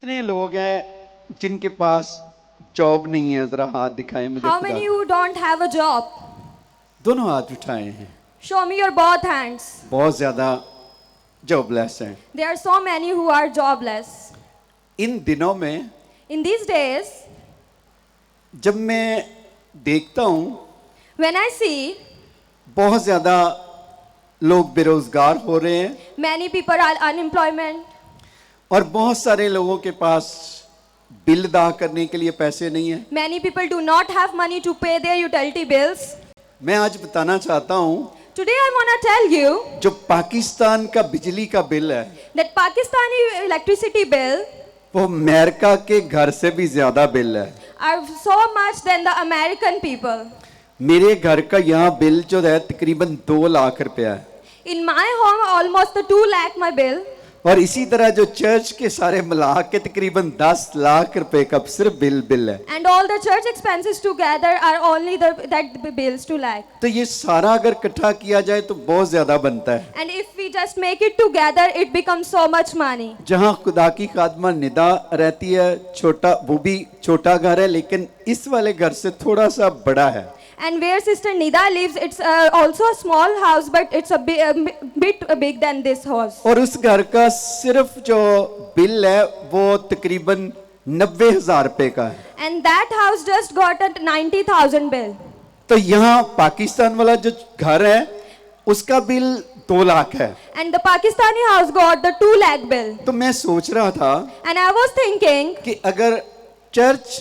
कितने लोग हैं जिनके पास जॉब नहीं है? जरा हाथ दिखाएं मुझे। How खुदा। many who don't have a job? दोनों हाथ उठाए हैं। Show me your both hands. बहुत ज्यादा जॉबलेस हैं There are so many who are jobless. इन दिनों में। In these days, जब मैं देखता हूँ when I see बहुत ज्यादा लोग बेरोजगार हो रहे हैं many people are unemployment और बहुत सारे लोगों के पास बिल अदा करने के लिए पैसे नहीं है। many people do not have money to pay their utility bills. मैं आज बताना चाहता हूँ Today I want to tell you जो पाकिस्तान का बिजली का बिल है that Pakistani electricity bill वो अमेरिका के घर से भी ज्यादा बिल है। are so much than the American people. मेरे घर का यहाँ बिल जो है तकरीबन 2 लाख रुपया है In my home almost the 2 lakh my bill. और इसी तरह जो चर्च के सारे मिला के तकरीबन 10 लाख रुपए का सिर्फ बिल है। And all the church expenses together are only that bills 2 lakh. तो ये सारा अगर इकट्ठा किया जाए तो बहुत ज्यादा बनता है। And if we just make it together, it becomes so much money. जहाँ खुदा की खादमा निदा रहती है छोटा, वो भी छोटा घर है लेकिन इस वाले घर से थोड़ा सा बड़ा है। And where Sister Nida lives, it's also a small house, but it's a bit big than this house. और उस घर का सिर्फ जो बिल है वो तकरीबन 90,000 रुपए का है। And that house just got a 90,000 bill. तो यहाँ पाकिस्तान वाला जो घर है उसका बिल 2 लाख है। And the Pakistani house got the 2 lakh bill. तो मैं सोच रहा था And I was thinking, कि अगर चर्च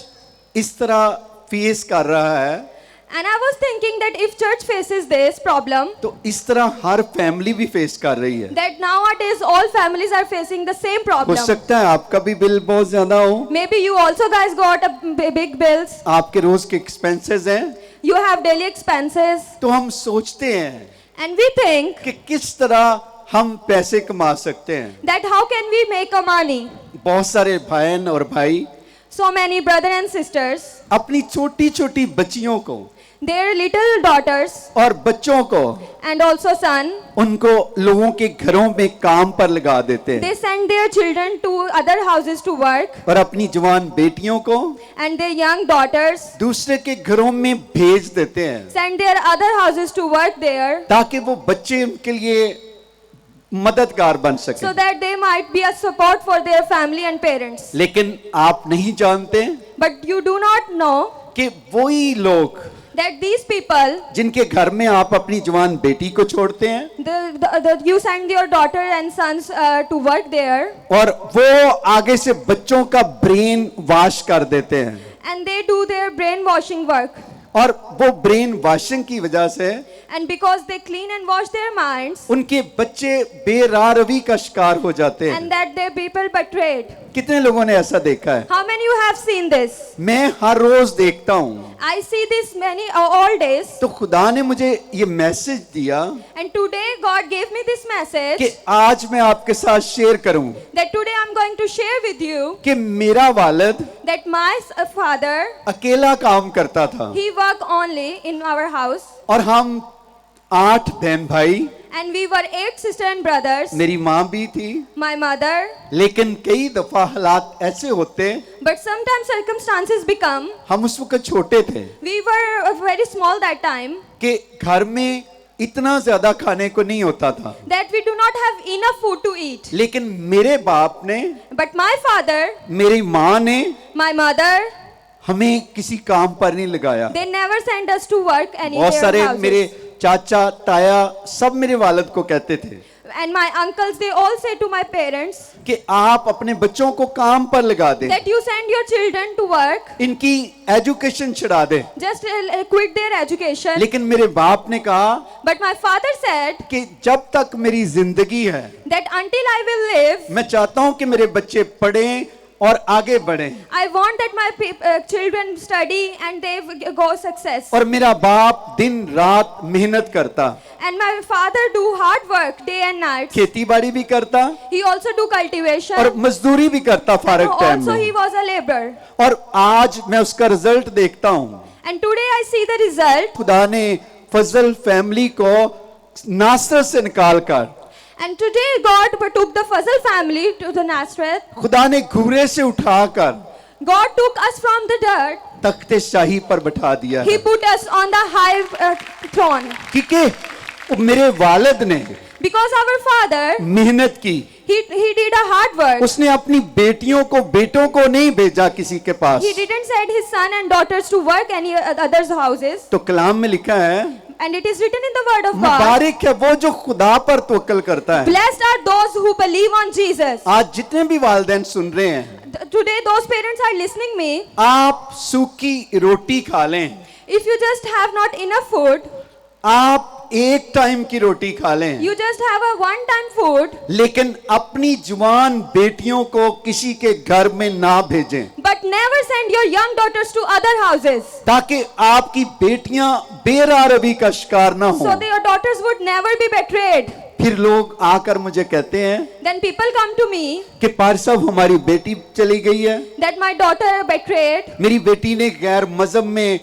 इस तरह फेस कर रहा है and I was thinking that if church faces this problem, तो इस तरह हर फैमिली भी फेस कर रही है। that nowadays all families are facing the same हो problem. सकता है आपका भी बिल बहुत ज्यादा हो, Maybe you also guys got a big bills. आपके रोज के एक्सपेंसेस हैं। You have daily expenses. तो हम सोचते हैं And we think कि किस तरह हम पैसे कमा सकते हैं। that how can we make a money? बहुत सारे बहन और भाई So many brothers and sisters, अपनी छोटी छोटी बच्चियों को their little daughters और बच्चों को and also son, उनको लोगों के घरों में काम पर लगा देते हैं they send their children to other houses to work, और अपनी जवान बेटियों को and their young daughters दूसरे के घरों में भेज देते हैं send their other houses to work there, ताकि वो बच्चे उनके लिए मददगार बन सके। so that they might be a support for their family and parents. लेकिन आप नहीं जानते But you do not know कि वही लोग that these people, जिनके घर में आप अपनी जवान बेटी को छोड़ते हैं you send your daughter and sons to work there, और वो आगे से बच्चों का ब्रेन वॉश कर देते हैं and they do their brainwashing work. और वो ब्रेन वॉशिंग की वजह से And because they clean and wash their minds, उनके बच्चे बेराह रवी का शिकार हो जाते हैं। and that their people betrayed. कितने लोगों ने ऐसा देखा है? How many you have seen this? मैं हर रोज देखता हूँ। I see this many all days. तो खुदा ने मुझे ये मैसेज दिया And today God gave me this message कि आज मैं आपके साथ शेयर करूं that today I'm going to share with you कि मेरा वालिद that my father, अकेला काम करता था he worked only in our house, और हम 8 बहन भाई, and we were 8 sisters and brothers, मेरी माँ भी थी। my mother. लेकिन कई दफा हालात ऐसे होते, But sometimes circumstances become, हम उस वक्त छोटे थे we were very small that time, कि घर में इतना ज्यादा खाने को नहीं होता था। that we do not have enough food to eat. लेकिन मेरे बाप ने, But my father, मेरी माँ ने my mother, हमें किसी काम पर नहीं लगाया। they never sent us to work बहुत anywhere सारे houses. मेरे चाचा ताया सब मेरे वालिद को कहते थे And my uncles, they all say to my parents कि आप अपने बच्चों को काम पर लगा दें, that you send your children to work, इनकी एजुकेशन छुड़ा दें। just quit their education. लेकिन मेरे बाप ने कहा But my father said कि जब तक मेरी जिंदगी है that until I will live, मैं चाहता हूं कि मेरे बच्चे पढ़ें और आगे बढ़ें I want that my children study and they go success. और मेरा बाप दिन रात मेहनत करता, And my father do hard work day and night. खेती बाड़ी भी करता He also do cultivation. और मजदूरी भी करता फारग टाइम Also he में। was a laborer. और आज मैं उसका रिजल्ट देखता हूं। And today I see the result. खुदा ने फजल फैमिली को नासर से निकाल कर And today God took the Fazal family to the Nazareth. खुदा ने घूरे से उठाकर God took us from the dirt. तख्ते शाही पर बैठा दिया He है, put us on the high throne. क्योंकि मेरे वालिद ने Because our father, मेहनत की, he did a hard work. उसने अपनी बेटियों को बेटों को नहीं भेजा किसी के पास। He didn't send his son and daughters to work any others' houses. तो कलाम में लिखा है, And it is written in the word of God. मुबारक है वो जो खुदा पर तवक्कल करता है। Blessed are those who believe on Jesus. आज जितने भी वालिदैन सुन रहे हैं, Today those parents are listening me. आप सूखी रोटी खा लें, If you just have not enough food, आप एक टाइम की रोटी खा लें, you just have a one-time food, लेकिन अपनी जवान बेटियों को किसी के घर में ना भेजें, but never send your young daughters to other houses, ताकि आपकी बेटियां बेरारवी का शिकार ना हो। so that your daughters would never be betrayed. फिर लोग आकर मुझे कहते हैं Then people come to me कि पार साहब हमारी बेटी चली गई है, that my daughter betrayed. मेरी बेटी ने गैर मजहब में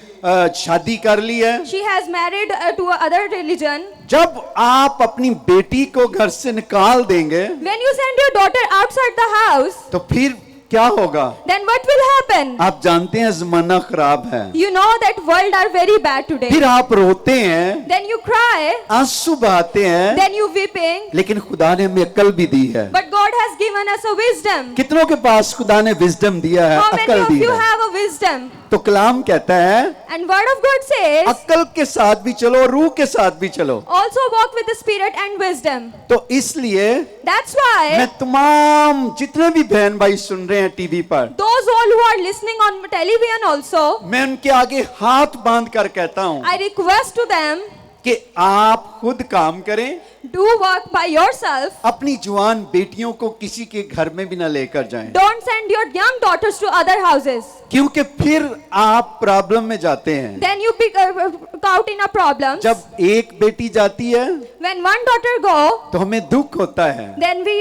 शादी कर ली है। She has married to other religion. जब आप अपनी बेटी को घर से निकाल देंगे When you send your daughter outside the house, तो फिर क्या होगा? then what will happen? आप जानते हैं जमाना खराब है, You know that world are very bad today. फिर आप रोते हैं, Then you cry, आंसू बहाते हैं, then you weeping. लेकिन खुदा ने हमें अक्ल भी दी है। But God has given us a wisdom. कितनों के पास खुदा ने विजडम दिया है, How many अक्ल of दी you है? have a wisdom? तो कलाम कहता है And word of God says, अक्ल के साथ भी चलो, रूह के साथ भी चलो। also walk with the spirit and wisdom. तो इसलिए That's मैं why तमाम जितने भी बहन भाई सुन रहे हैं टीवी पर, those all who are listening on television also, मैं उनके आगे हाथ बांध कर कहता हूँ I request to them, कि आप खुद काम करें, do work by yourself. अपनी जवान बेटियों को किसी के घर में भी ना लेकर जाएं, Don't send your young daughters to other houses. क्योंकि फिर आप प्रॉब्लम में जाते हैं। Then you be caught in a problem. जब एक बेटी जाती है When one daughter go, तो हमें दुख होता है। then we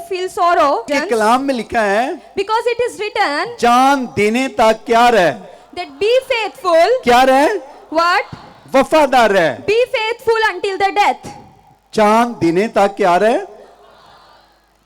feel sorrow. कि कलाम में लिखा है, Because it is written जान देने तक क्या रहे, that be faithful. क्या रहे, What? वफादार रहे। Be faithful until the death. जान देने तक क्या रहे,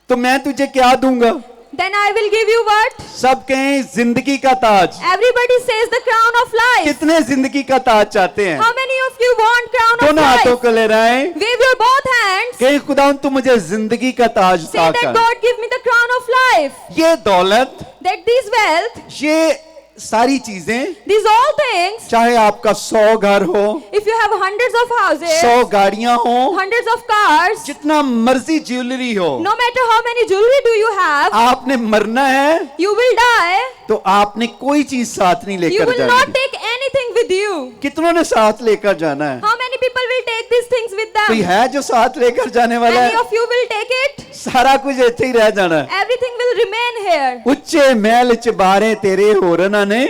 तो मैं तुझे क्या दूंगा? Then I will give you what? सब कहें जिंदगी का ताज। Everybody says the crown of life. कितने जिंदगी का ताज चाहते हैं? How many of you want crown of दोनों हाथों life? को ले रहे हैं, Wave your both hands. कहीं खुदा तू मुझे जिंदगी का ताज Say अता that कर। God give me the crown of life. ये दौलत, That this wealth, ये सारी चीजें, these all things, चाहे आपका 100 घर हो, if you have hundreds of houses, 100 गाड़ियां हो, hundreds of cars, जितना मर्जी ज्वेलरी हो, no matter how many jewelry do you have, आपने मरना है you will die. तो आपने कोई चीज साथ नहीं You लेकर will not जानी। take anything with you. कितनों ने साथ लेकर जाना है? How many people will take these things with कोई them? है जो साथ लेकर जाने वाला Any है? of you will take it? सारा कुछ ਇੱਥੇ ही रह जाना है। Everything will remain here. ਉੱਚੇ ਮਹਿਲ ਚ ਬਾਰੇ ਤੇਰੇ ਹੋਰਨਾਂ ਨੇ,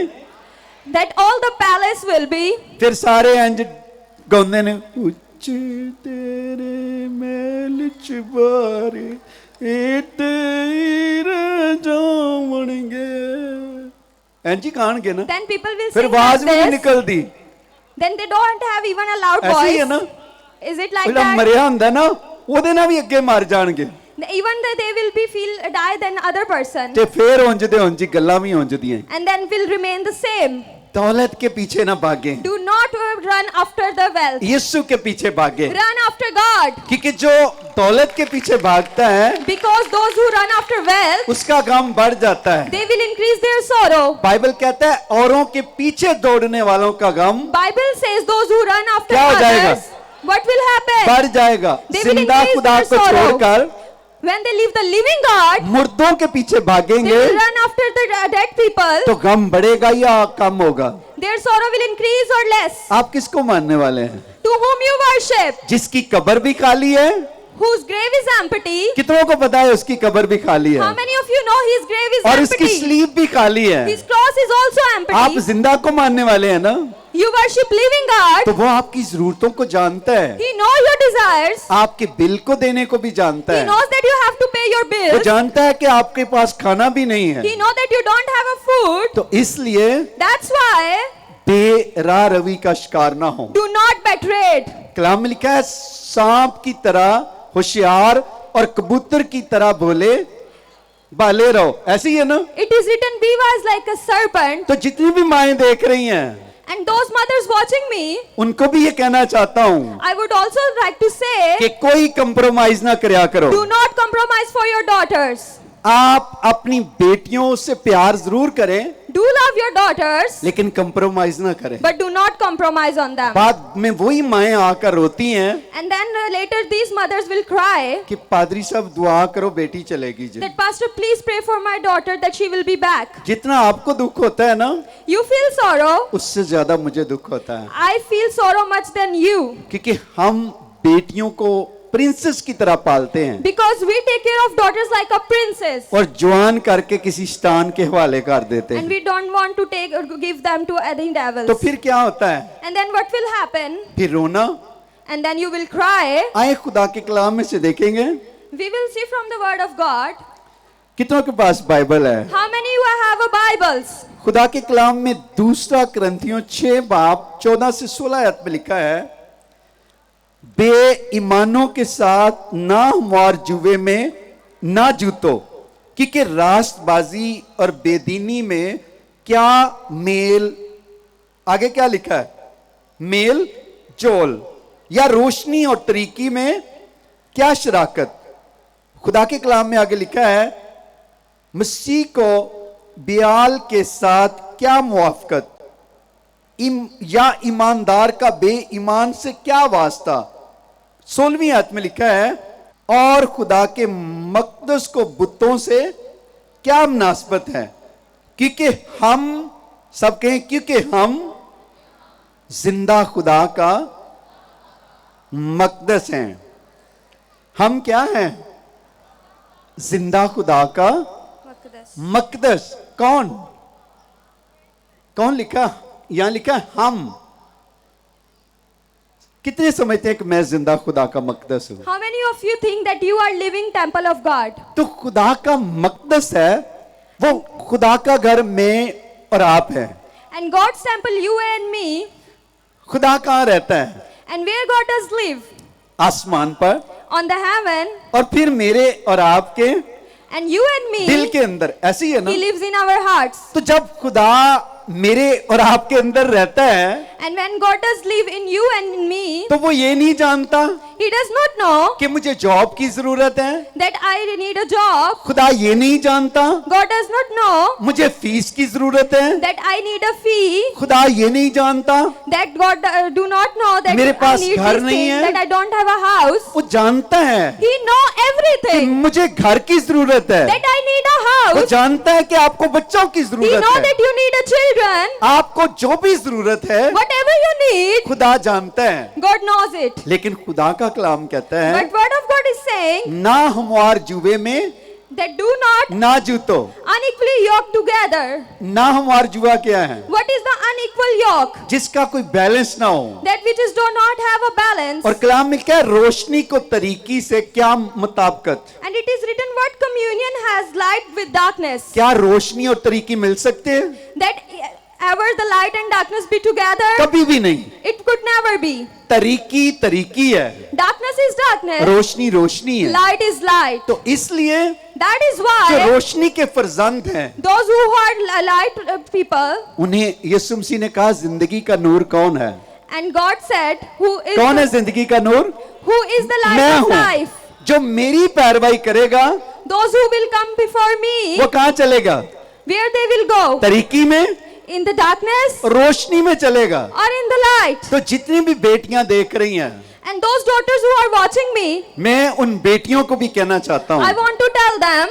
That all the palace will be. ਫਿਰ ਸਾਰੇ ਇੰਜ ਗਾਉਂਦੇ ਨੇ, ਉੱਚੇ ਤੇਰੇ ਮਹਿਲ ਚ ਬਾਰੇ ਇਹ ਤੇਰੇ ਜਾਵਣਗੇ, ਇੰਜ ਹੀ ਗਾਣਗੇ ਨਾ, Then people will ਫਿਰ sing ਆਵਾਜ਼ like ਵੀ ਨਹੀਂ this. ਨਿਕਲਦੀ। Then they don't have even a loud ਐਸੀ ਹੀ ਹੈ voice. ਨਾ, Is it like ਜਿਹੜਾ that? ਮਰਿਆ ਹੁੰਦਾ ਨਾ ਉਹਦੇ ਨਾਲ ਵੀ ਅੱਗੇ ਮਰ ਜਾਣਗੇ, Even that they will be feel die than other person. ਤੇ ਫੇਰ ਉਂਝ ਦੇ ਉਂਝ ਹੀ ਗੱਲਾਂ ਵੀ ਉਂਝ ਦੀਆਂ। And then will remain the same. दौलत के पीछे ना भागे, Do not run after the wealth. यीशु के पीछे भागे, Run after God. क्योंकि जो दौलत के पीछे भागता है Because those who run after wealth, उसका गम बढ़ जाता है। they will increase their sorrow. Bible कहता है औरों के पीछे दौड़ने वालों का गम Bible says those who run after क्या हो जाएगा? others, what will happen? बढ़ जाएगा। They will जिंदा increase खुदा their को sorrow. छोड़कर When they leave the living God, मुर्दों के पीछे they भागेंगे will run after the dead people. तो गम बढ़ेगा या कम होगा? Their sorrow will increase or less. आप किसको मानने वाले हैं? To whom you worship, जिसकी कब्र भी खाली है, whose grave is empty. कितनों को पता है उसकी कब्र भी खाली है How many of you know his grave is और उसकी empty? स्लीप भी खाली है? His cross is also आप empty. जिंदा को मानने वाले हैं ना, You worship living God. तो वो आपकी जरूरतों को जानता है, He knows your desires. आपके बिल को देने को भी जानता He है, knows that you have to pay your वो bills. जानता है कि आपके पास खाना भी नहीं है। He knows that you don't have a food. तो इसलिए That's why बेराह रवि का शिकार ना हो। do not betray it. कलाम में लिखा है सांप की तरह होशियार और कबूतर की तरह बोले बाले रहो, ऐसे ही है ना? It is written, be wise like a serpent. तो जितनी भी माएं देख रही हैं, And those mothers watching me, उनको भी ये कहना चाहता हूं I would also like to say, कि कोई कंप्रोमाइज ना करया करो। do not compromise for your daughters. आप अपनी बेटियों से प्यार जरूर करें, Do love your daughters, लेकिन कंप्रोमाइज ना करें। but do not compromise on them. बाद में वही माएं आकर रोती हैं And then later these mothers will cry कि पादरी साहब दुआ करो बेटी चलेगी जी। that pastor, please pray for my daughter that she will be back. जितना आपको दुख होता है ना, You feel sorrow, उससे ज्यादा मुझे दुख होता है, I feel sorrow much than you, क्योंकि हम बेटियों को प्रिंसेस की तरह पालते हैं because we take care of daughters like a princess, और जवान करके किसी शैतान के हवाले कर देते and हैं। we don't want to take or give them to any तो devils. फिर क्या होता है? And then what will happen? फिर रोना। And then you will cry. आए खुदा के कलाम में से देखेंगे, We will see from the word of God. कितनों के पास बाइबल है? How many you have a Bibles? खुदा के कलाम में दूसरा करंथियों 6 बाब 14 से 16 आयत में लिखा है, बेईमानों के साथ ना हमवार जुए में ना जूतो, क्योंकि रास्तबाजी और बेदीनी में क्या मेल, आगे क्या लिखा है? मेल जोल, या रोशनी और तरीकी में क्या शराकत। खुदा के कलाम में आगे लिखा है, मसीह को बियाल के साथ क्या मुआफकत, या ईमानदार का बेईमान से क्या वास्ता। 16वीं आयत में लिखा है, और खुदा के मकदस को बुतों से क्या मुनासबत है, क्योंकि हम सब कहें, क्योंकि हम जिंदा खुदा का मकदस हैं। हम क्या हैं? जिंदा खुदा का मकदस। कौन कौन लिखा? यहां लिखा हम। कितने समझते हैं कि मैं जिंदा खुदा का मकदस हूं? How many of you think that you are living temple of God? तो खुदा का मकदस है, वो खुदा का घर में और आप है। And God's temple, you and me. खुदा कहाँ रहता है? And where God does live? आसमान पर, On the heaven. और फिर मेरे और आपके And you and me, दिल के अंदर। ऐसी है ना? He lives in our hearts. तो जब खुदा मेरे और आपके अंदर रहता है, And when God does live in you and in me, तो वो ये नहीं जानता He does not know कि मुझे जॉब की जरूरत है। that I need a job. खुदा ये नहीं जानता God does not know मुझे फीस की जरूरत है। that I need a fee. खुदा ये नहीं जानता That God do not know that मेरे I पास need घर this नहीं thing, है। that I don't have a house. वो जानता है He know कि everything. मुझे घर की जरूरत है। That I need a वो house. जानता है कि आपको बच्चों की He जरूरत know है। that you need a children. आपको जो भी जरूरत है Whatever you need, खुदा जानता है। God knows it. लेकिन खुदा का कलाम कहता है, But word of God is saying ना हमवार जुए में that do not ना जूतो। unequally yoke together. ना हमवार जुआ क्या है? What is the unequal yoke? जिसका कोई बैलेंस ना हो। That which is do not have a balance. और कलाम में क्या है? रोशनी को तरीकी से क्या मुताबिकत। And it is written, what communion has light with darkness? क्या रोशनी और तरीकी मिल सकते हैं? That ever the light and darkness be together? कभी भी नहीं। It could never be. तरीकी तरीकी है, Darkness is darkness. रोशनी रोशनी है। Light is light. तो इसलिए That is जो why रोशनी के फर्जंद हैं, those who are light people, उन्हें यीशु मसीह ने कहा, जिंदगी का नूर कौन है? and God said, कौन है जिंदगी का नूर? who is the light मैं of हूं। life? जो मेरी पैरवाई करेगा Those who will come before me, वो कहाँ चलेगा? where they will go? तरीकी में, In the darkness रोशनी में चलेगा। or in the light? तो जितनी भी बेटियां देख रही हैं, And those daughters who are watching me, मैं उन बेटियों को भी कहना चाहता I हूँ, want to tell them,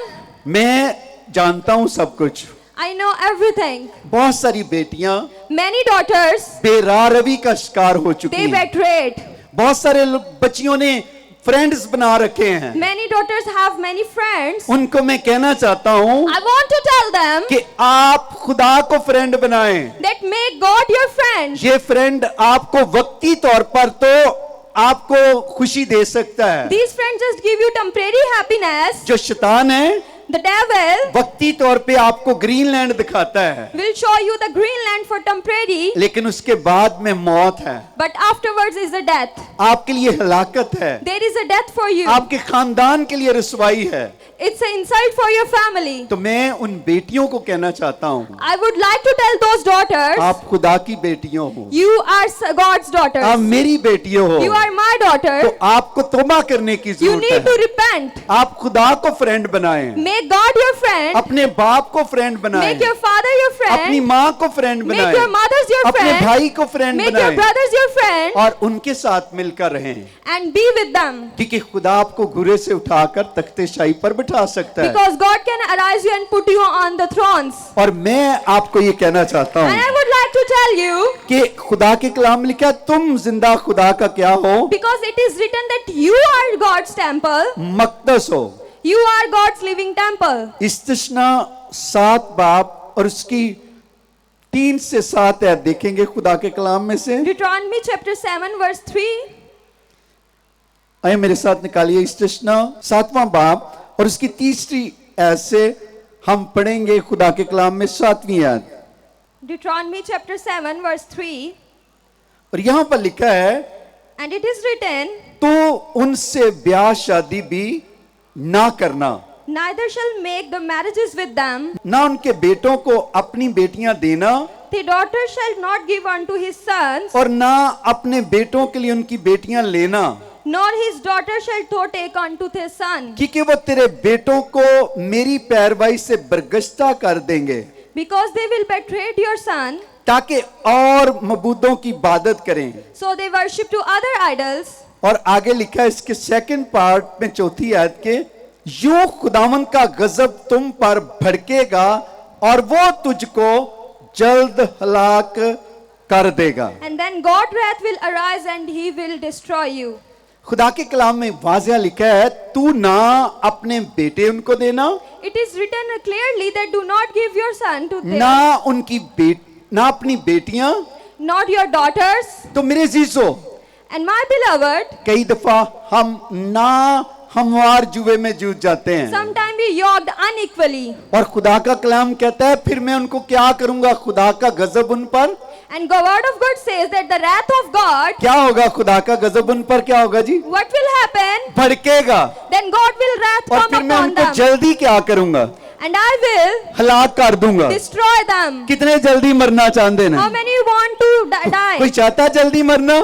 मैं जानता हूँ सब कुछ। I know everything. बहुत सारी बेटियां Many daughters, बेरारवी का शिकार हो चुकी they हैं। betrayed. बहुत सारे बच्चियों ने फ्रेंड्स बना रखे हैं। Many daughters have many friends. उनको मैं कहना चाहता हूँ I want to tell them कि आप खुदा को फ्रेंड बनाएं। that make God your friend. ये फ्रेंड आपको वक्ती तौर पर तो आपको खुशी दे सकता है। These friends just give you temporary happiness. जो शैतान है The devil वक्ती तौर पे आपको ग्रीनलैंड दिखाता है, will show you the Greenland for temporary, लेकिन उसके बाद में मौत है, but afterwards is the death. आपके लिए हलाकत है, There is a death for you. आपके खानदान के लिए रुसवाई है। It's an insult for your family. तो मैं उन बेटियों को कहना चाहता हूँ, I would like to tell those daughters, आप खुदा की बेटियों हो, you are God's daughters. आप मेरी बेटियों हो, You are my daughter. तो आपको तौबा करने की You जरूरत need to है। repent. आप खुदा को फ्रेंड बनाएं, Make God your friend. अपने बाप को फ्रेंड बनाएं, Make your father your अपनी friend. माँ को फ्रेंड Make बनाएं, your mothers your अपने friend. भाई को फ्रेंड Make your बनाएं brothers your friend. और उनके साथ मिलकर रहें, And be with them. क्योंकि खुदा आपको घुरे से उठाकर तख्ते शाही पर बिठा सकता है। Because God can arise you and put you on the thrones. और मैं आपको ये कहना चाहता And हूँ I would like to tell you, कि खुदा के कलाम में लिखा, तुम जिंदा खुदा का क्या हो, because it is written that you are God's temple. मकदस हो। You are God's living temple. इस्तिस्ना 7 बाब और उसकी 3 से 7 आयत देखेंगे खुदा के कलाम में से। Deuteronomy chapter 7 verse 3. आइए मेरे साथ निकालिए इस्तिस्ना 7वां बाब और उसकी 3री आयत से हम पढ़ेंगे खुदा के कलाम में 7वीं आयत। Deuteronomy chapter 7 verse 3. और यहां पर लिखा है, And it is written, तो उनसे ब्याह शादी भी ना करना, neither shall make the marriages with them. ना उनके बेटों को अपनी बेटियां देना The daughter shall not give unto his sons, और ना अपने बेटों के लिए उनकी बेटियां लेना, nor his daughter shall so take unto his son. क्योंकि वो तेरे बेटों को मेरी पैरवाई से बरगश्ता कर देंगे, Because they will betray your son, ताकि और मबूदों की इबादत करें। so they worship to other idols. और आगे लिखा है इसके 2nd पार्ट में 4थी आयत के, यूं खुदावन का गजब तुम पर भड़केगा और वो तुझको जल्द हलाक कर देगा। And then God's wrath will arise and he will destroy you. खुदा के कलाम में वाज़िया लिखा है, तू ना अपने बेटे उनको देना, It is written clearly that do not give your son to them, ना अपनी बेटियां। not your daughters. तो मेरे जीजो, And my beloved, कई दफा हम ना हमवार जुए में जूझ जाते हैं sometimes we yoked unequally. और खुदा का कलाम कहता है, फिर मैं उनको क्या करूंगा, खुदा का गजब उन पर And the word of God says that the wrath of God, क्या होगा, खुदा का गजब उन पर क्या होगा जी, what will happen? भड़केगा Then God will wrath और come फिर मैं upon उनको them. जल्दी क्या करूंगा, And I will हलाक कर दूंगा। destroy them. कितने जल्दी मरना चाहते How हैं? many want to कोई die? चाहता है जल्दी मरना?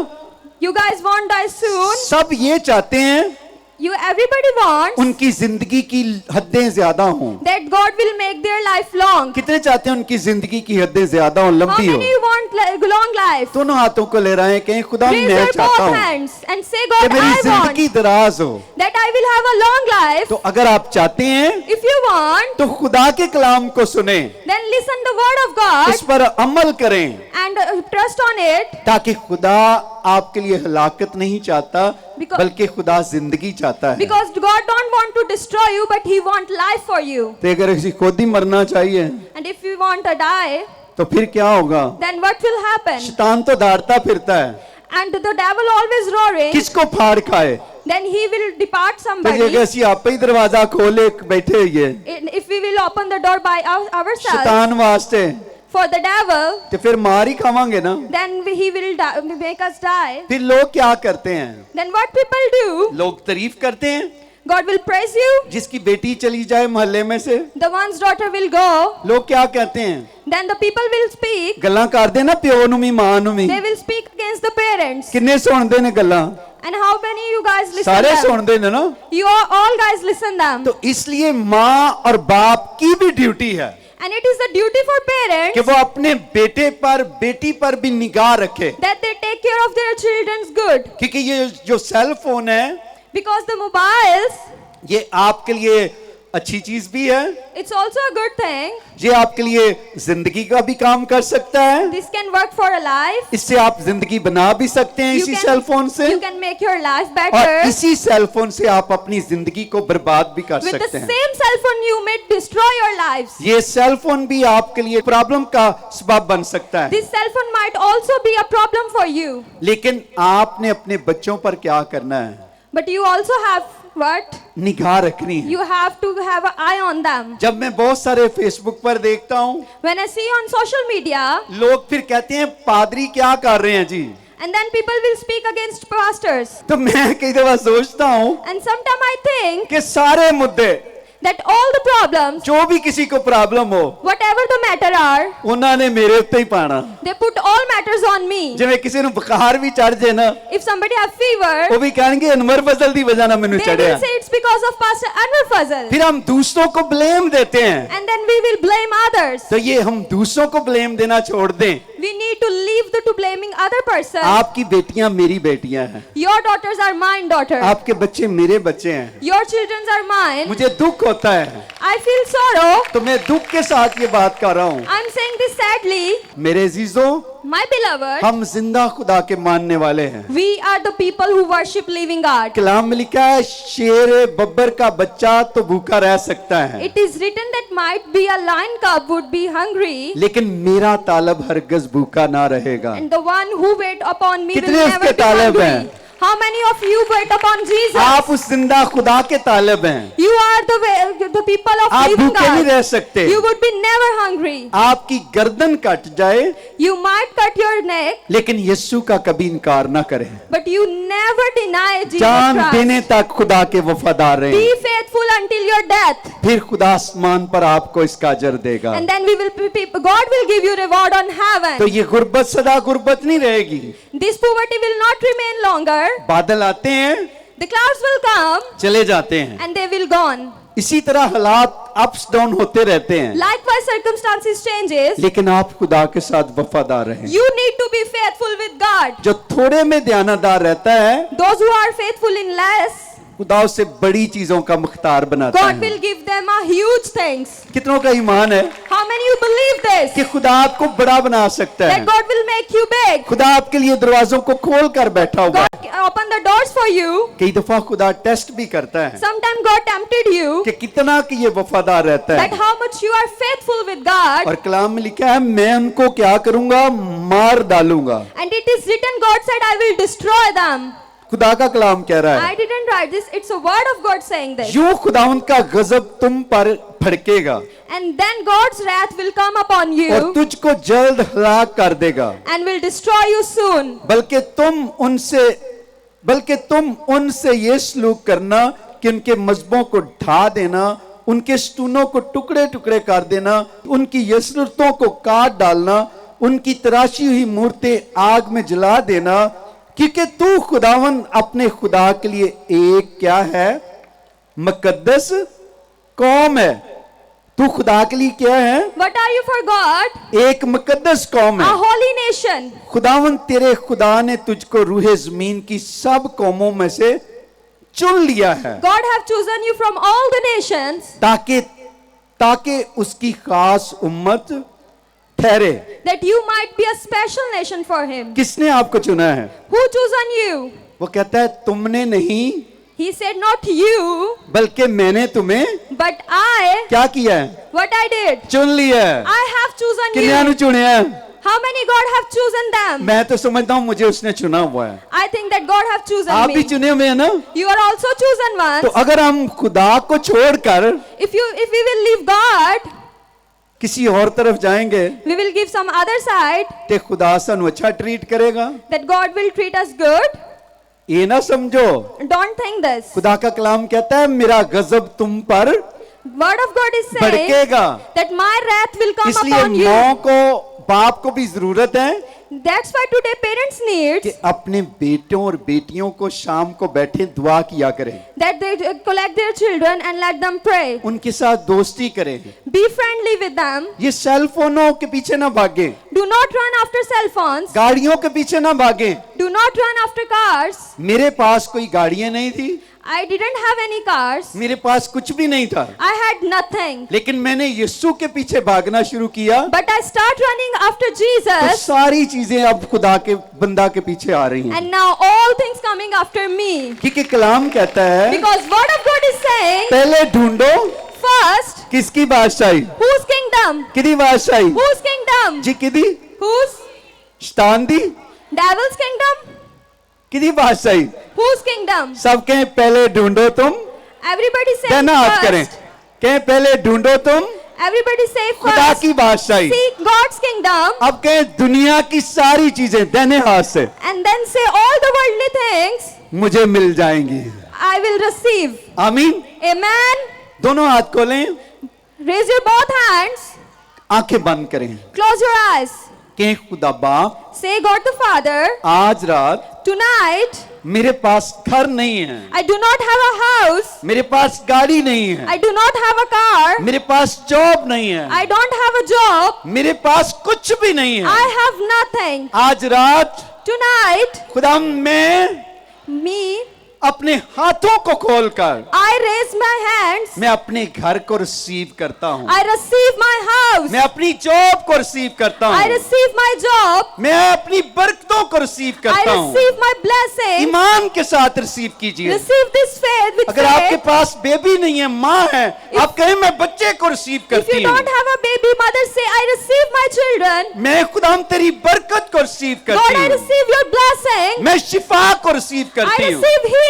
You guys want die soon? सब ये चाहते हैं Everybody wants उनकी जिंदगी की हदें ज्यादा हों। that God will make their life long. कितने चाहते हैं उनकी जिंदगी की हदें ज्यादा हों, How लंबी हो? many want long life? दोनों हाथों को ले रहे हैं, कहीं खुदा Raise मैं your चाहता both हूँ hands and say, कि God, मेरी I जिंदगी want दराज हो। that I will have a long life. तो अगर आप चाहते हैं If you want, तो खुदा के कलाम को सुने, then listen the word of God इस पर अमल करें, and trust on it, ताकि खुदा आपके लिए हलाकत नहीं चाहता, Because- बल्कि खुदा जिंदगी चाहता है। because God don't want to destroy you, but He want life for you. तो अगर किसी खुद ही मरना चाहिए And if you want to die, तो फिर क्या होगा? then what will happen? शैतान तो दौड़ता फिरता है, And the devil always roaring, किसको फाड़ खाए? then he will depart तो somebody. ये कैसी आप ही दरवाजा खोले बैठे हुए If we will open the door by ourselves शैतान वास्ते, for the devil, तो फिर मार ही खावांगे ना। then he will make us die. फिर लोग क्या करते हैं? Then what people do? लोग तारीफ करते हैं, God will praise you. जिसकी बेटी चली जाए मोहल्ले में से, The one's daughter will go. लोग क्या कहते हैं? Then the people will speak. गल्लां करदे ना प्यो नूं भी मां नूं भी, They will speak against the parents. किन्ने सुनदे ने गल्लां? And how many you guys listen सारे them? सुनदे ने ना। You all guys listen them. तो इसलिए माँ और बाप की भी ड्यूटी है And it is the duty for कि parents वो अपने बेटे पर बेटी पर भी निगाह रखे, that they take care of their children's good. क्योंकि ये जो सेल फोन है Because the mobiles, ये आपके लिए अच्छी चीज भी है, it's also a good thing. ये आपके लिए जिंदगी का भी काम कर सकता है, This can work for a life. इससे आप जिंदगी बना भी सकते हैं इसी सेल फोन से, you can make your life और better. इसी सेल फोन से आप अपनी जिंदगी को बर्बाद भी कर With the सकते हैं। same cell phone you may destroy your lives. ये सेल फोन भी आपके लिए प्रॉब्लम का सबब बन सकता है, This cell phone might also be a problem for you. लेकिन आपने अपने बच्चों पर क्या करना है? But you also have What? निगाह रखनी है। You have to have an eye on them. जब मैं बहुत सारे फेसबुक पर देखता हूँ, When I see on social media, लोग फिर कहते हैं पादरी क्या कर रहे हैं जी, and then people will speak against pastors. तो मैं कई दफा सोचता हूँ And sometimes I think कि सारे मुद्दे, that all the problems, जो भी किसी को प्रॉब्लम हो, whatever the matter are, उन्होंने मेरे उत्ते ही पाना। they put all matters on me. जिਵੇਂ ਕਿਸੇ ਨੂੰ ਬੁਖਾਰ ਵੀ ਚੜ ਜੇ ਨਾ, If somebody have fever, वो भी कहेंगे अनवर फजल की वजह ना मैंने they चढ़िया। will say it's because of Pastor Anwar Fazal. फिर हम दूसरों को ब्लेम देते हैं, And then we will blame others. तो ये हम दूसरों को ब्लेम देना छोड़ दें। We need to leave to blaming other person. आपकी बेटियां मेरी बेटियां हैं, Your daughters are mine daughter. आपके बच्चे मेरे बच्चे हैं। Your children are mine. मुझे दुख होता है, I feel sorrow. तो मैं दुख के साथ ये बात कर रहा हूँ। I'm saying this sadly. मेरे अजीजों, My beloved, हम जिंदा खुदा के मानने वाले हैं। we are the people who worship living God. कलाम में लिखा है, शेर बब्बर का बच्चा तो भूखा रह सकता है, It is written that might be a lion cub would be hungry, लेकिन मेरा तालब हरगिज़ भूखा ना रहेगा। and the one who wait upon me will कितने never उसके be तालब hungry. हैं? How many of you wait upon Jesus? आप उस जिंदा खुदा के तालब हैं, You are the people of आप living भूखे नहीं God. रह सकते। You would be never hungry. आपकी गर्दन कट जाए, You might cut your neck, लेकिन यीशु का कभी इनकार ना करें। but you never deny Jesus जान देने Christ. तक खुदा के वफादार Be रहें, faithful until your death, फिर खुदा आसमान पर आपको इसका अजर देगा। and then God will give you reward on तो heaven. ये गुर्बत सदा गुर्बत नहीं रहेगी। This poverty will not remain longer. बादल आते हैं, The clouds will come चले जाते हैं, and they will gone. इसी तरह हालात अप्स डाउन होते रहते हैं, Likewise, circumstances changes. लेकिन आप खुदा के साथ वफादार रहें। You need to be faithful with God. जो थोड़े में ध्यानदार रहता है, Those who are faithful in less, खुदा उससे बड़ी चीजों का मुख्तार बनाता God है। will give them a huge things. कितनों का ईमान है How many you believe this? कि खुदा आपको बड़ा बना सकता है? That God will make you big. खुदा आपके लिए दरवाजों को खोल कर बैठा हुआ है। God open the doors for you. कई दफा खुदा टेस्ट भी करता है Sometimes God tempted you कि कितना कि ये वफादार रहता that है। how much you are faithful with God. और कलाम में लिखा है, मैं उनको क्या करूंगा, मार डालूंगा। And it is written, God said, I will destroy them. खुदा का कलाम कह रहा है, I didn't write this. It's a word of God saying this. यूं खुदावंद का गजब तुम पर भड़केगा And then God's wrath will come upon और you तुझको जल्द हलाक कर देगा, and will destroy you soon. बल्कि तुम उनसे ये सलूक करना कि उनके मजहबों को ढा देना, उनके स्टूनों को टुकड़े टुकड़े कर देना, उनकी यसरतों को काट डालना, उनकी तराशी हुई मूर्तें आग में जला देना, क्योंकि तू खुदावन अपने खुदा के लिए एक क्या है, मुकद्दस कौम है। तू खुदा के लिए क्या है, What are you for God? एक मुकद्दस कौम A है। holy nation. खुदावन तेरे खुदा ने तुझको रूहे जमीन की सब कौमों में से चुन लिया है, God have chosen you from all the nations ताकि उसकी खास उम्मत ठहरे। that you might be a special nation for Him. किसने आपको चुना है? Who chosen you? वो कहता है तुमने नहीं, He said, not you, बल्कि मैंने तुम्हें but I. क्या किया है, What I did? चुन लिया है। I have chosen किन्या you. ने चुने हैं? How many God have chosen them? मैं तो समझता हूँ मुझे उसने चुना हुआ है। I think that God have chosen आप भी me. चुने हुए हैं ना? You are also chosen तो ones. अगर हम खुदा को छोड़कर If we will leave God, किसी और तरफ जाएंगे we will give some other side तो खुदा सानू अच्छा ट्रीट करेगा? that God will treat us good. ये ना समझो, Don't think this. खुदा का कलाम कहता है मेरा गजब तुम पर Word of God is saying भड़केगा। that my wrath will come इसलिए upon you. माँ को बाप को भी जरूरत है That's why today parents कि need अपने बेटों और बेटियों को शाम को बैठे दुआ किया करें, that they collect their children and let them pray. उनके साथ दोस्ती करें, Be friendly with them. ये सेल फोनों के पीछे ना भागे, Do not run after cell phones. गाड़ियों के पीछे ना भागे। Do not run after cars. मेरे पास कोई गाड़ियां नहीं थी, I didn't have any cars. मेरे पास कुछ भी नहीं था, I had nothing. लेकिन मैंने यीशु के पीछे भागना शुरू किया But I start running after तो Jesus. सारी चीजें अब खुदा के बंदा के पीछे आ रही हैं, And now all things coming after me. क्योंकि कलाम कहता है Because word of God is saying, पहले ढूंढो first, किसकी बादशाही, whose kingdom? किदी बादशाही Whose kingdom? जी, किदी Whose? शैतान दी, Devil's kingdom? किदी बादशाही। Whose kingdom? सबके पहले ढूंढो तुम Everybody say देना हाथ करें, first. कहें पहले ढूंढो तुम Everybody say खुदा first. की बादशाही, Seek God's kingdom. अब कहें दुनिया की सारी चीजें देने हाथ से And then say all the worldly things मुझे मिल जाएंगी। I will receive. आमीन। Amen. दोनों हाथ खोलें, Raise your both hands. आंखें बंद करें, Close your eyes. कहें खुदा बाप Say God the Father. आज रात Tonight मेरे पास घर नहीं है, I do not have a house. मेरे पास गाड़ी नहीं है, I do not have a car. मेरे पास जॉब नहीं है, I don't have a job. मेरे पास कुछ भी नहीं है। I have nothing. आज रात Tonight, खुदा मैं me, अपने हाथों को खोलकर I raise my hands. मैं अपने घर को रिसीव करता हूँ, I receive my house. मैं अपनी जॉब को रिसीव करता I हूँ, receive my job. मैं अपनी बरकतों को रिसीव I करता हूँ। receive my blessing. ईमान के साथ रिसीव कीजिए। Receive this faith with अगर आपके faith. पास बेबी नहीं है, माँ है, आप कहें मैं बच्चे को रिसीव If करती you हूँ, don't have a baby, mother say, I receive my children. मैं खुदा तेरी बरकत को रिसीव God, करती I हूँ, receive your blessing. मैं शिफा को रिसीव I करती हूँ, receive healing.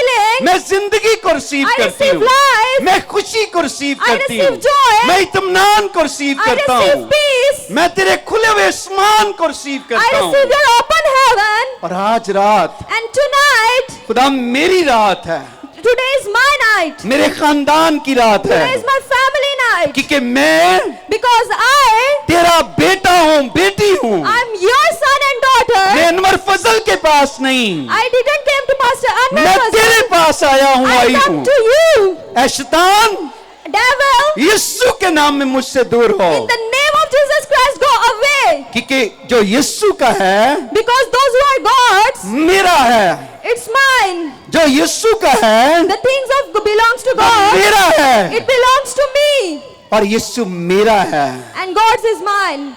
मैं जिंदगी को रिसीव I करती receive हूँ, life. मैं खुशी को रिसीव I करती receive हूँ, joy. मैं इत्मीनान को रिसीव I करता receive हूँ, peace. मैं तेरे खुले हुए आसमान को रिसीव I करता हूँ। receive your open heaven. और आज रात And tonight, खुदा मेरी रात है, today is my night. मेरे खानदान की रात Today है, is my family night. क्योंकि मैं Because I तेरा बेटा हूँ, बेटी हूँ। am your son and daughter. मैं अनवर फजल के पास नहीं, I didn't came to Pastor Anwar मैं Fazal. तेरे पास आया हूँ, I आई come हूँ। to you. ऐ शैतान, Devil, यीशु के नाम में मुझसे दूर हो, in the name of Jesus Christ, go away. क्योंकि जो यीशु का है Because those who are God's, मेरा है, it's mine. जो यीशु का है The things of belongs to God. मेरा है, It belongs to me. और यीशु मेरा है। And God's is mine.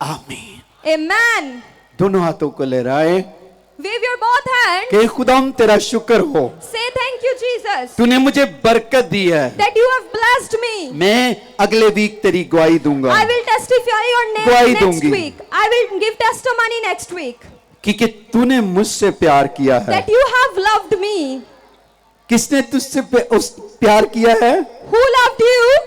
आमीन। Amen. दोनों हाथों को लहराए, Wave your both hands. कि खुदाम तेरा शुक्र हो, Say thank you, Jesus, तूने मुझे बरकत दी है। that you have blessed me. मैं अगले वीक तेरी गवाही दूंगा, I will testify your गवाही name next दूंगी। week. I will give testimony next week. क्योंकि तूने मुझसे प्यार किया है। That you have loved me. किसने तुझसे प्यार किया है? Who loved you?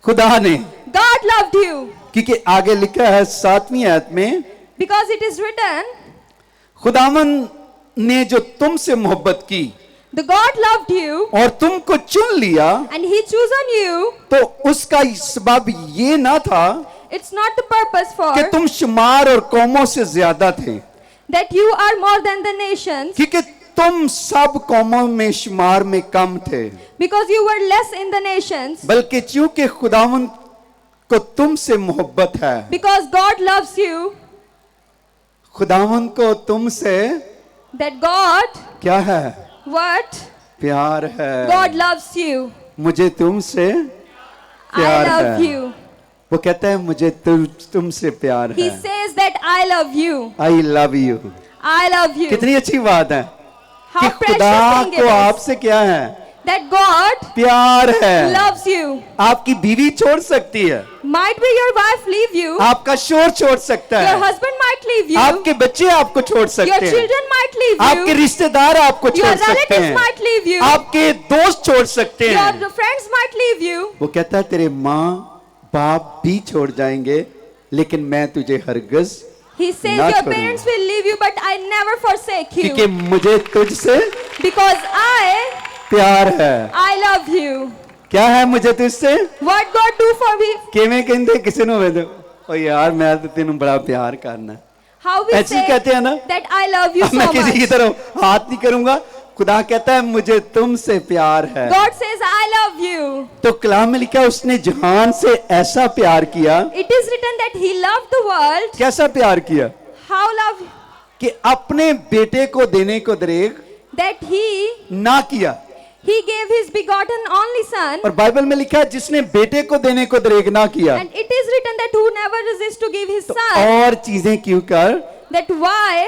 खुदा ने। God loved you. क्योंकि आगे लिखा है 7वीं आयत में, Because it is written, खुदावन ने जो तुमसे मोहब्बत की the God loved you और तुमको चुन लिया, and He chosen you. तो उसका सबब ये ना था It's not the purpose for कि तुम शुमार और कौमों से ज्यादा थे, that you are more than the nations, क्योंकि तुम सब कौमों में शुमार में कम थे, because you were less in the nations, बल्कि चूंकि खुदावन को तुमसे मोहब्बत है। because God loves you, खुदावन को तुमसे that God, क्या है? what? प्यार है। God loves you. मुझे तुमसे I प्यार love है। you. वो कहता है मुझे तुमसे प्यार He है। says that I love you. I love you. I love you. कितनी अच्छी बात है How कि खुदा precious thing it को is आपसे क्या है? that God प्यार है। loves you. आपकी बीवी छोड़ सकती है, Might be your wife leave you, आपका शोर छोड़ सकता your है, husband might leave you, आपके बच्चे आपको छोड़ your सकते हैं, children might leave आपके you, रिश्तेदार आपको your छोड़ सकते relatives हैं, might leave you, आपके दोस्त छोड़ सकते हैं। your friends might leave you. वो कहता है तेरे माँ बाप भी छोड़ जाएंगे, लेकिन मैं तुझे हरगिज, He says ना your छोड़ूंगा। parents will leave you, but I never forsake क्योंकि you, मुझे तुझसे because I प्यार है। love you. क्या है मुझे तुझसे? What God do for me? किवें कहते किसी नु वे ओ यार मैं तो तेनू बड़ा प्यार करना। How we ऐसे say कहते हैं ना? that I love you अब so मैं किसी की much. तरफ हाथ नहीं करूंगा, खुदा कहता है मुझे तुमसे प्यार है। God says I love you. तो कलाम में लिखा उसने जहान से ऐसा प्यार किया। It is written that He loved the world. कैसा प्यार किया? How love कि अपने बेटे को देने को दरेग that ना किया। He gave His begotten only Son. और बाइबल में लिखा है जिसने बेटे को देने को दरेग ना किया, And it is written that who never resists to give his तो son, और चीजें क्यों कर that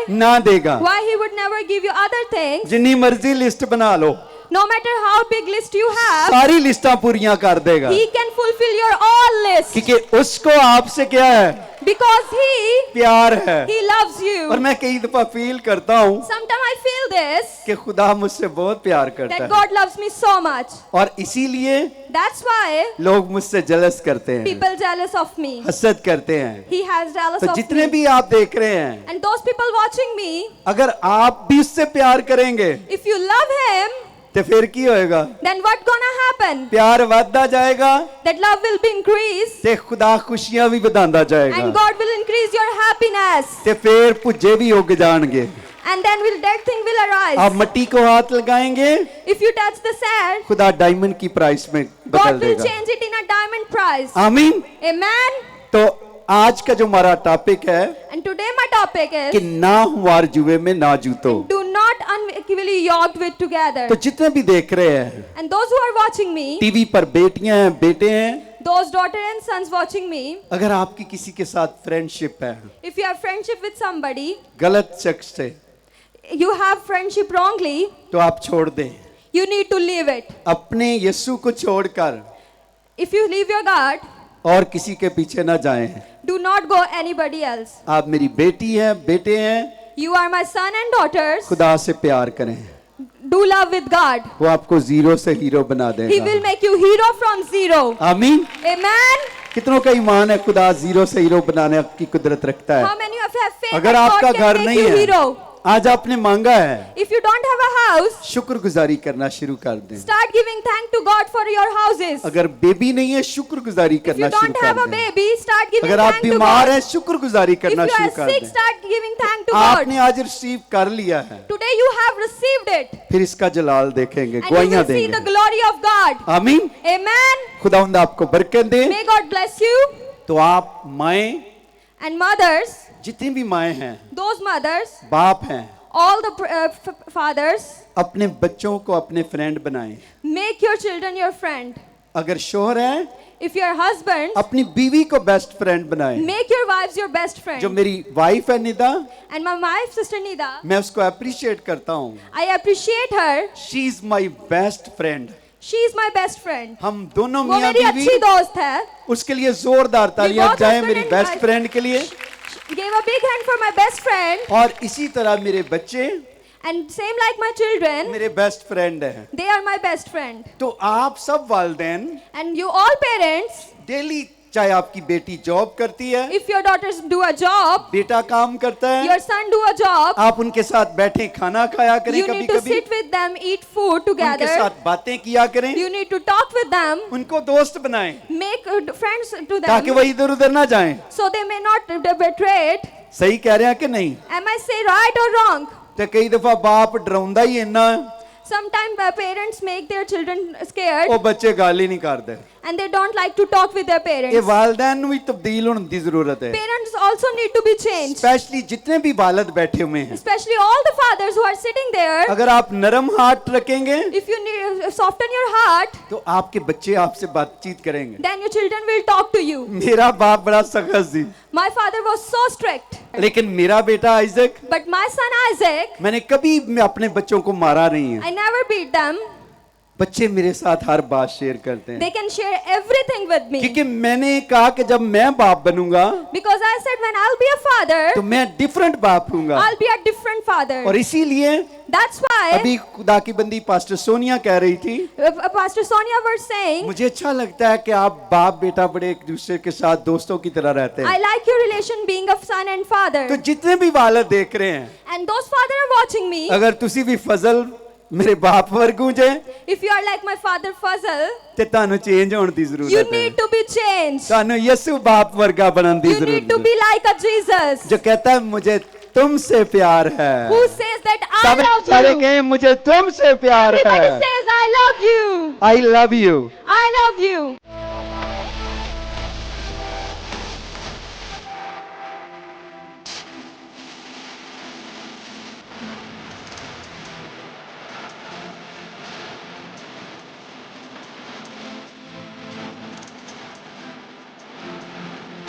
ना देगा। why he would never give you other things, जितनी मर्जी लिस्ट बना लो, no matter how big list you have, सारी लिस्टां पूरियां कर देगा, he can fulfill your all list. क्योंकि उसको आपसे क्या है? Because He प्यार है। loves और you. मैं कई दफा फील करता हूँ Sometimes I feel this, कि खुदा मुझसे बहुत प्यार करता that है, God loves me so much. और इसीलिए That's why लोग मुझसे जलस करते हैं, people jealous of me. हसद करते हैं। He has jealous तो of जितने me. भी आप देख रहे हैं, And those people watching me, अगर आप भी उससे प्यार करेंगे if you love Him, तो फिर की होएगा? then what gonna happen? प्यार बढ़ता जाएगा, That love will be increased, ते खुदा खुशियां भी बढ़ाता जाएगा, and God will increase your happiness, ते फिर पुज्जे भी उग जाएंगे। and then that thing will आप arise. मट्टी को हाथ लगाएंगे, If you touch the sand, खुदा डायमंड की प्राइस में बदल God will देगा। change it in a diamond price. आमीन। Amen. तो आज का जो हमारा टॉपिक है And today my topic कि is, ना हुआर जुए में ना जूतो। do not unequally yoked with together. तो जितने भी देख रहे हैं, And those who are watching me, TV पर बेटियां हैं, बेटे हैं, those daughter and sons watching me, अगर आपकी किसी के साथ फ्रेंडशिप है if you have friendship with somebody, गलत शख्स से, you have friendship wrongly, तो आप छोड़ दें। you need to leave it. अपने यीशु को छोड़कर If you leave your God, और किसी के पीछे ना जाएं। do not go anybody else. आप मेरी बेटी हैं, बेटे हैं, You are my son and daughters. खुदा से प्यार करें, Do love with God. वो आपको जीरो से हीरो बना He will देगा। make you hero from zero. आमीन। Amen. कितनों का ईमान है खुदा जीरो से हीरो बनाने की कुदरत रखता है? How many of you have faith अगर that आपका God can घर make नहीं you है, hero? आज आपने मांगा है, If you don't have a house, शुक्रगुजारी करना शुरू कर दें। start giving thanks to God for your houses. अगर बेबी नहीं है, शुक्रगुजारी If करना you शुरू don't have कर a दें। baby, start giving अगर आप thanks to बीमार God. हैं, शुक्रगुजारी If करना you शुरू are कर sick, दें। start giving thanks to God. आपने आज रिसीव कर लिया है, Today you have received it, फिर इसका जलाल देखेंगे, and you गवाहियां will see the देंगे। glory of God. आमीन। Amen. खुदावंद आपको बरकत दे। May God bless you. तो आप माएं, And mothers, जितनी भी माएं हैं, those mothers, बाप हैं, all the fathers, अपने बच्चों को अपने फ्रेंड बनाएं। make your children your friend. अगर शोहर हैं, If your husband, अपनी बीवी को बेस्ट फ्रेंड बनाएं। make your wives your best जो friend. मेरी वाइफ है Nida, And my wife, Sister Nida, मैं उसको अप्रिशिएट करता हूँ। I appreciate her. She is my best friend. She is my best friend. हम दोनों वो मियाँ मेरी बीवी अच्छी दोस्त है. उसके लिए जोरदार तालियां both जाए husband मेरी and बेस्ट wife. फ्रेंड के लिए। Gave a big hand for my best friend. और इसी तरह मेरे बच्चे And same like my children, मेरे बेस्ट फ्रेंड हैं। they are my best friend. तो आप सब वालिदैन And you all parents, daily, चाहे आपकी बेटी जॉब करती है, if your daughters do a job, बेटा काम करता है, your son do a job, आप उनके साथ बैठे खाना खाया करें, you कभी need to कभी sit with them, eat food उनके together. साथ बातें किया करें, You need to talk with them, उनको दोस्त बनाएं make friends to ताकि them, वो इधर उधर ना जाएं। so they may not betray it. सही कह रहे हैं कि नहीं? Am I say right or wrong? तो कई दफा बाप डराउंदा ही इन्ना, Sometimes parents make their children scared वो बच्चे गाली नहीं करते। and they don't like to talk with their ये parents. वालिदैन ਨੂੰ ਵੀ ਤਬਦੀਲ ਹੋਣ ਦੀ ਜ਼ਰੂਰਤ ਹੈ। Parents also need to be changed, specially जितने भी वालिद बैठे हुए हैं, especially all the fathers who are sitting there. अगर आप नरम हार्ट रखेंगे If you need, soften your heart, तो आपके बच्चे आपसे बातचीत करेंगे। then your children will talk to you. मेरा बाप बड़ा सख्त थी, My father was so strict, लेकिन मेरा बेटा Isaac, but my son Isaac, मैंने कभी मैं अपने बच्चों को मारा नहीं है। I never beat them. बच्चे मेरे साथ हर बात शेयर करते हैं, They can share everything with me. क्योंकि मैंने कहा कि जब मैं बाप बनूंगा Because I said when I'll be a father, तो मैं डिफरेंट बाप हूंगा। I'll be a different father. और इसीलिए That's why अभी खुदा की बंदी पास्टर सोनिया कह रही थी, Pastor Sonia was saying, मुझे अच्छा लगता है कि आप बाप बेटा बड़े एक दूसरे के साथ दोस्तों की तरह रहते I हैं। like your relation being of son and father. तो जितने भी वालिद देख रहे हैं, And those father are watching me. अगर तुसी भी फजल मेरे बाप वर्गू जे If you are like my father Fazal, ते ਤੁਹਾਨੂੰ ਚੇਂਜ ਹੋਣ ਦੀ you ਜ਼ਰੂਰਤ ਹੈ। need to be changed. ਤੁਹਾਨੂੰ ਯਿਸੂ ਬਾਪ ਵਰਗਾ ਬਣਨ ਦੀ You need to ਜ਼ਰੂਰਤ be है, like a Jesus जो कहता है मुझे तुमसे प्यार है। who says that I सब love सारे you. कहें मुझे तुमसे प्यार Everybody है। says I love you. I love you. I love you.